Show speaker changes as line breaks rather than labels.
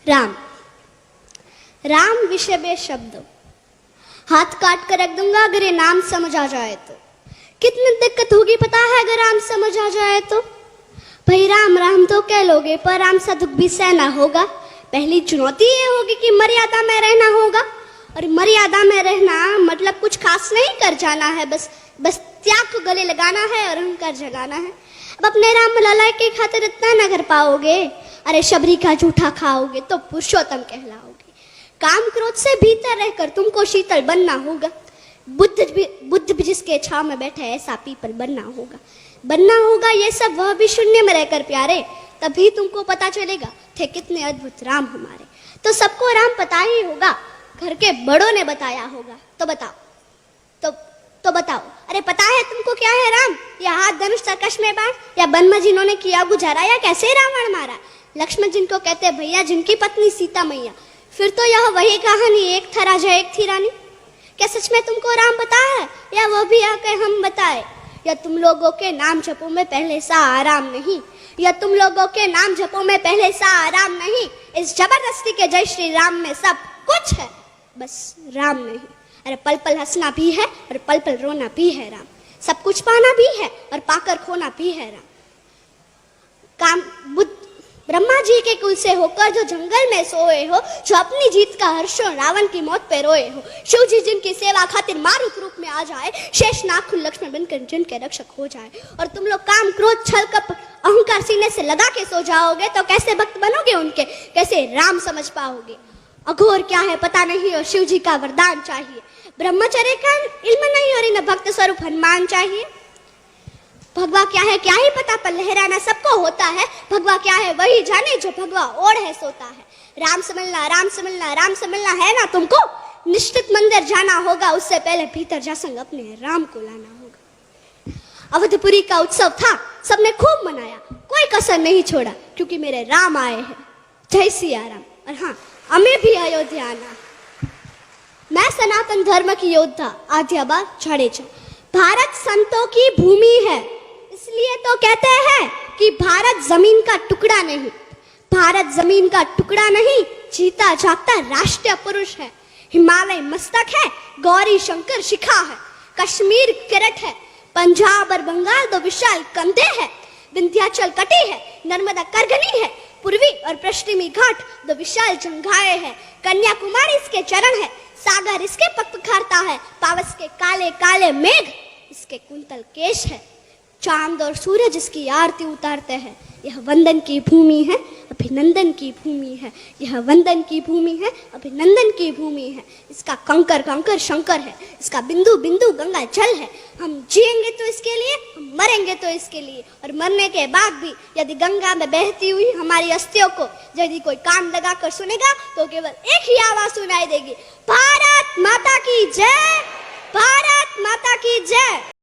राम। राम विषय बे शब्द, हाथ काट कर रख दूंगा अगर ये नाम समझ आ जाए तो। कितनी दिक्कत होगी पता है अगर राम समझ आ जाए तो। भाई राम राम तो कह लोगे पर राम सा दुख भी सहना होगा। पहली चुनौती ये होगी कि मर्यादा में रहना होगा, और मर्यादा में रहना मतलब कुछ खास नहीं कर जाना है, बस त्याग को गले लगाना है और अहंकार जगाना है। अब अपने राम लला के खातिर इतना न कर पाओगे, अरे शबरी का जूठा खाओगे तो पुरुषोत्तम कहलाओगे। काम क्रोध से भीतर रहकर तुमको शीतल बनना होगा। बुद्ध भी जिसके छाव में बैठे ऐसा पीपल बनना होगा। ये सब वह भी शून्य में रहकर प्यारे, तभी तुमको पता चलेगा थे कितने अद्भुत राम हमारे। तो सबको राम पता ही होगा, घर के बड़ों ने बताया होगा। तो बताओ अरे पता है तुमको क्या है राम? या हाथ धनुष तरकश में बाण, या वन में जिन्होंने किया गुजारा, या कैसे रावण मारा? लक्ष्मण जिनको कहते भैया, जिनकी पत्नी सीता मैया। फिर तो यह वही कहानी, एक था राजा एक थी रानी। क्या सच में तुमको राम पता है, या वो भी आके हम बताए? या तुम लोगों के नाम जपो में पहले सा आराम नहीं, या तुम लोगों के नाम जपो में पहले सा आराम नहीं। इस जबरदस्ती के जय श्री राम में सब कुछ है, बस राम नहीं। अरे पल पल हंसना भी है और पल पल रोना भी है राम। सब कुछ पाना भी है और पाकर खोना भी है राम। ब्रह्मा जी के कुल से होकर जो जंगल में सोए हो, जो अपनी जीत का हर्षो रावण की मौत पे रोए हो। शिव जी जिनकी सेवा खातिर मारुत रूप में आ जाए, शेष नागकुल लक्ष्मण बनकर जिनके रक्षक हो जाए। और तुम लोग काम क्रोध छल कपट अहंकार सीने से लगा के सो जाओगे तो कैसे भक्त बनोगे उनके, कैसे राम समझ पाओगे? अघोर क्या है पता नहीं और शिव जी का वरदान चाहिए। ब्रह्मचर्य का इल्म नहीं और इन भक्त स्वरूप हनुमान चाहिए। भगवा क्या है क्या ही पता, पर लहराना सबको होता है। भगवा क्या है वही जाने जो भगवा ओढ़ है सोता है। राम समझना है ना तुमको? निश्चित मंदिर जाना होगा, उससे पहले भीतर जा संग अपने राम को लाना होगा। अवधपुरी का उत्सव था, सबने खूब मनाया, कोई कसर नहीं छोड़ा, क्योंकि मेरे राम आए हैं। जय सिया राम। और हाँ, हमें भी अयोध्या आना। मैं सनातन धर्म की योद्धा आद्याबा जाडेजा। भारत संतों की भूमि है, इसलिए तो कहते हैं कि भारत जमीन का टुकड़ा नहीं। भारत जमीन का टुकड़ा नहीं, जीता जागता राष्ट्रीय पुरुष है। हिमालय मस्तक है, गौरी शंकर शिखा है, कश्मीर किरट है, पंजाब और बंगाल दो विशाल कंधे हैं, विंध्याचल कटी है, नर्मदा करगनी है, पूर्वी और पश्चिमी घाट दो विशाल जंघाएं हैं, कन्याकुमारी इसके चरण है, सागर इसके पग पखारता है, पावस के काले काले मेघ इसके कुंतल केश है, चांद और सूरज इसकी आरती उतारते हैं। यह वंदन की भूमि है, अभिनंदन की भूमि है। यह वंदन की भूमि है, अभिनंदन की भूमि है। इसका कंकर कंकर शंकर है, इसका बिंदु बिंदु गंगा जल है। हम जिएंगे तो इसके लिए, हम मरेंगे तो इसके लिए, और मरने के बाद भी यदि गंगा में बहती हुई हमारी अस्थियों को यदि कोई कान लगा कर सुनेगा तो केवल एक ही आवाज सुनाई देगी, भारत माता की जय, भारत माता की जय।